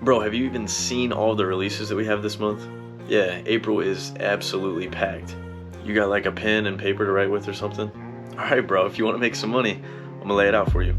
Bro, have you even seen all the releases that we have this month? Yeah, April is absolutely packed. You got like a pen and paper to write with or something? Alright bro, if you want to make some money, I'm gonna lay it out for you.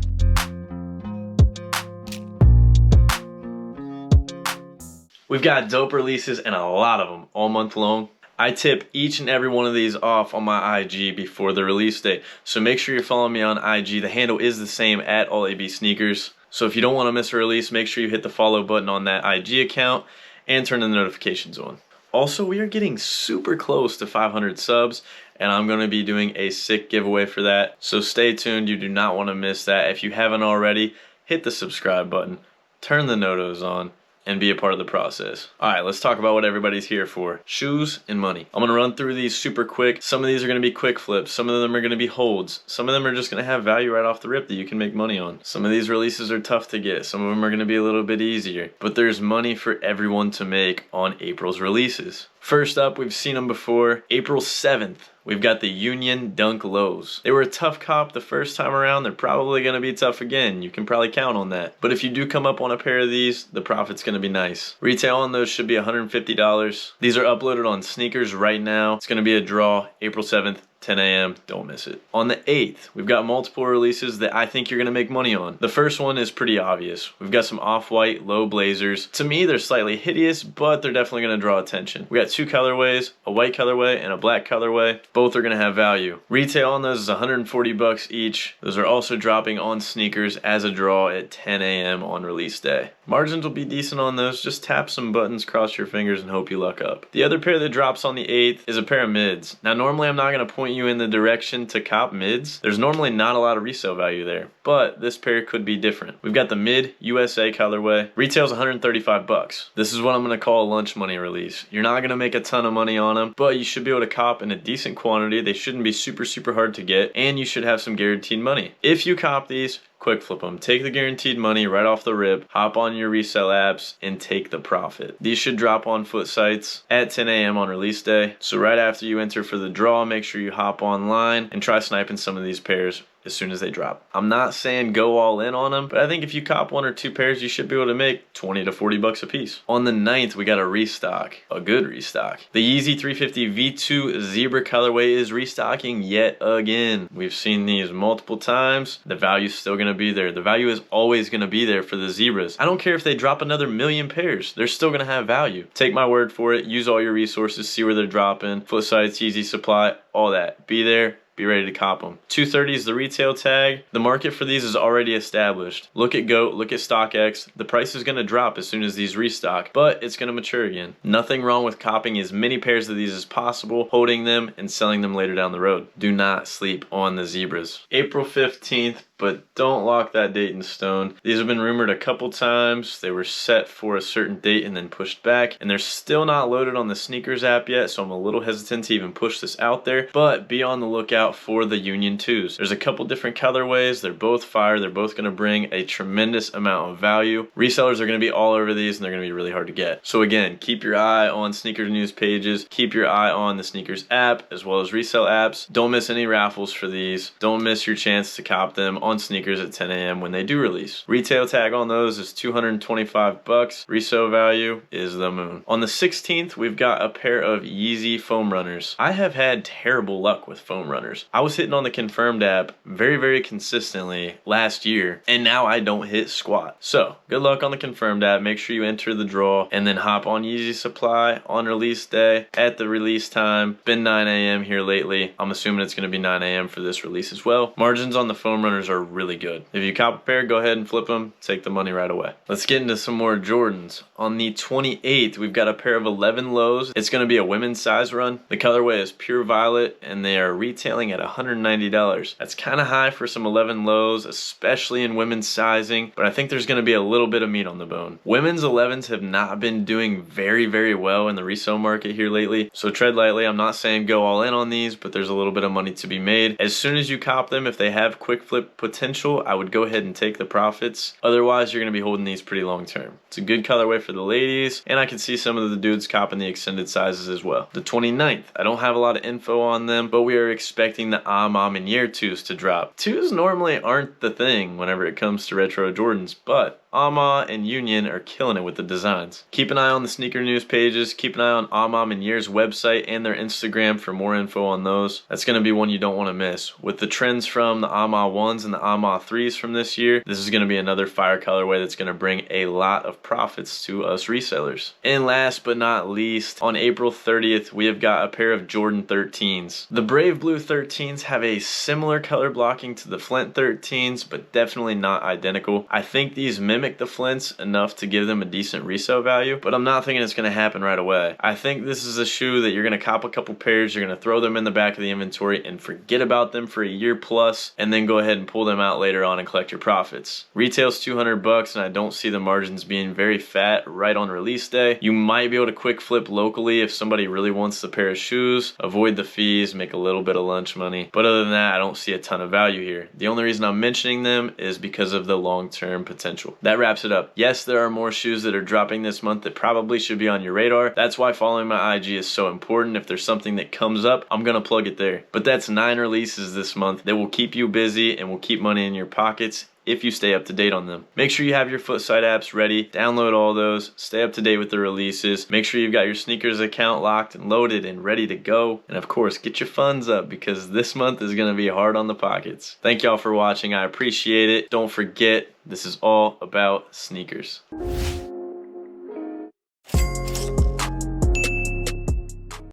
We've got dope releases and a lot of them all month long. I tip each and every one of these off on my IG before the release date. So make sure you're following me on IG. The handle is the same at AllABSneakers. So if you don't want to miss a release, make sure you hit the follow button on that IG account and turn the notifications on. Also, we are getting super close to 500 subs, and I'm going to be doing a sick giveaway for that. So stay tuned. You do not want to miss that. If you haven't already, hit the subscribe button, turn the notos on, and be a part of the process. Alright, let's talk about what everybody's here for. Shoes and money. I'm gonna run through these super quick. Some of these are gonna be quick flips. Some of them are gonna be holds. Some of them are just gonna have value right off the rip that you can make money on. Some of these releases are tough to get. Some of them are gonna be a little bit easier. But there's money for everyone to make on April's releases. First up, we've seen them before. April 7th, we've got the Union Dunk Lows. They were a tough cop the first time around. They're probably going to be tough again. You can probably count on that. But if you do come up on a pair of these, the profit's going to be nice. Retail on those should be $150. These are uploaded on Sneakers right now. It's going to be a draw April 7th. 10 a.m. Don't miss it. On the 8th, we've got multiple releases that I think you're going to make money on. The first one is pretty obvious. We've got some off-white low blazers. To me, they're slightly hideous, but they're definitely going to draw attention. We got two colorways, a white colorway and a black colorway. Both are going to have value. Retail on those is 140 bucks each. Those are also dropping on Sneakers as a draw at 10 a.m. on release day. Margins will be decent on those. Just tap some buttons, cross your fingers, and hope you luck up. The other pair that drops on the 8th is a pair of mids. Now, normally I'm not going to point you in the direction to cop mids. There's normally not a lot of resale value there, but this pair could be different. We've got the mid USA colorway. Retail's 135 bucks. This is what I'm going to call a lunch money release. You're not going to make a ton of money on them, but you should be able to cop in a decent quantity. They shouldn't be super hard to get, and you should have some guaranteed money. If you cop these, quick flip them. Take the guaranteed money right off the rip, hop on your resell apps, and take the profit. These should drop on foot sites at 10 a.m. on release day. So right after you enter for the draw, make sure you hop online and try sniping some of these pairs as soon as they drop. I'm not saying go all in on them, but I think if you cop one or two pairs, you should be able to make 20 to 40 bucks a piece. On the 9th, we got a restock, a good restock. The Yeezy 350 V2 Zebra colorway is restocking yet again. We've seen these multiple times. The value's still gonna be there. The value is always gonna be there for the Zebras. I don't care if they drop another million pairs, they're still gonna have value. Take my word for it, use all your resources, see where they're dropping, foot sites, Yeezy supply, all that. Be there. Be ready to cop them. 230 is the retail tag. The market for these is already established. Look at GOAT, look at StockX. The price is going to drop as soon as these restock, but it's going to mature again. Nothing wrong with copying as many pairs of these as possible, holding them and selling them later down the road. Do not sleep on the Zebras. April 15th, but don't lock that date in stone. These have been rumored a couple times. They were set for a certain date and then pushed back, and they're still not loaded on the Sneakers app yet, so I'm a little hesitant to even push this out there, but be on the lookout for the Union 2s. There's a couple different colorways. They're both fire. They're both going to bring a tremendous amount of value. Resellers are going to be all over these, and they're going to be really hard to get. So again, keep your eye on Sneakers news pages. Keep your eye on the Sneakers app as well as resell apps. Don't miss any raffles for these. Don't miss your chance to cop them on Sneakers at 10 a.m. when they do release. Retail tag on those is 225 bucks. Resale value is the moon. On the 16th, we've got a pair of Yeezy foam runners. I have had terrible luck with foam runners. I was hitting on the Confirmed app very consistently last year, and now I don't hit squat. So good luck on the Confirmed app. Make sure you enter the draw and then hop on Yeezy supply on release day at the release time. Been 9 a.m. here lately. I'm assuming it's going to be 9 a.m. for this release as well. Margins on the foam runners are really good. If you cop a pair, go ahead and flip them. Take the money right away. Let's get into some more Jordans. On the 28th, we've got a pair of 11 lows. It's going to be a women's size run. The colorway is pure violet, and they are retailing at $190. That's kind of high for some 11 lows, especially in women's sizing, but I think there's going to be a little bit of meat on the bone. Women's 11s have not been doing very well in the resale market here lately, so tread lightly. I'm not saying go all in on these, but there's a little bit of money to be made. As soon as you cop them, if they have quick flip potential, I would go ahead and take the profits. Otherwise, you're going to be holding these pretty long term. It's a good colorway for the ladies, and I can see some of the dudes copping the extended sizes as well. The 29th, I don't have a lot of info on them, but we are expecting the and Year 2s to drop. 2s normally aren't the thing whenever it comes to retro Jordans, but and Union are killing it with the designs. Keep an eye on the sneaker news pages. Keep an eye on and Year's website and their Instagram for more info on those. That's going to be one you don't want to miss. With the trends from the 1s and the 3s from this year, this is going to be another fire colorway that's going to bring a lot of profits to us resellers. And last but not least, on April 30th, we have got a pair of Jordan 13s. The Brave Blue 13s have a similar color blocking to the Flint 13s, but definitely not identical. I think these mimic the Flints enough to give them a decent resale value, but I'm not thinking it's going to happen right away. I think this is a shoe that you're going to cop a couple pairs, you're going to throw them in the back of the inventory and forget about them for a year plus, and then go ahead and pull them out later on and collect your profits. Retail's $200, and I don't see the margins being very fat right on release day. You might be able to quick flip locally if somebody really wants the pair of shoes, avoid the fees, make a little bit of lunch money, but other than that, I don't see a ton of value here. The only reason I'm mentioning them is because of the long-term potential. That wraps it up. Yes, there are more shoes that are dropping this month that probably should be on your radar. That's why following my IG is so important. If there's something that comes up, I'm gonna plug it there. But that's 9 releases this month that will keep you busy and will keep money in your pockets if you stay up to date on them. Make sure you have your Footsight apps ready, download all those, stay up to date with the releases, make sure you've got your sneakers account locked and loaded and ready to go, and of course get your funds up because this month is going to be hard on the pockets. Thank y'all for watching, I appreciate it. Don't forget, this is all about sneakers.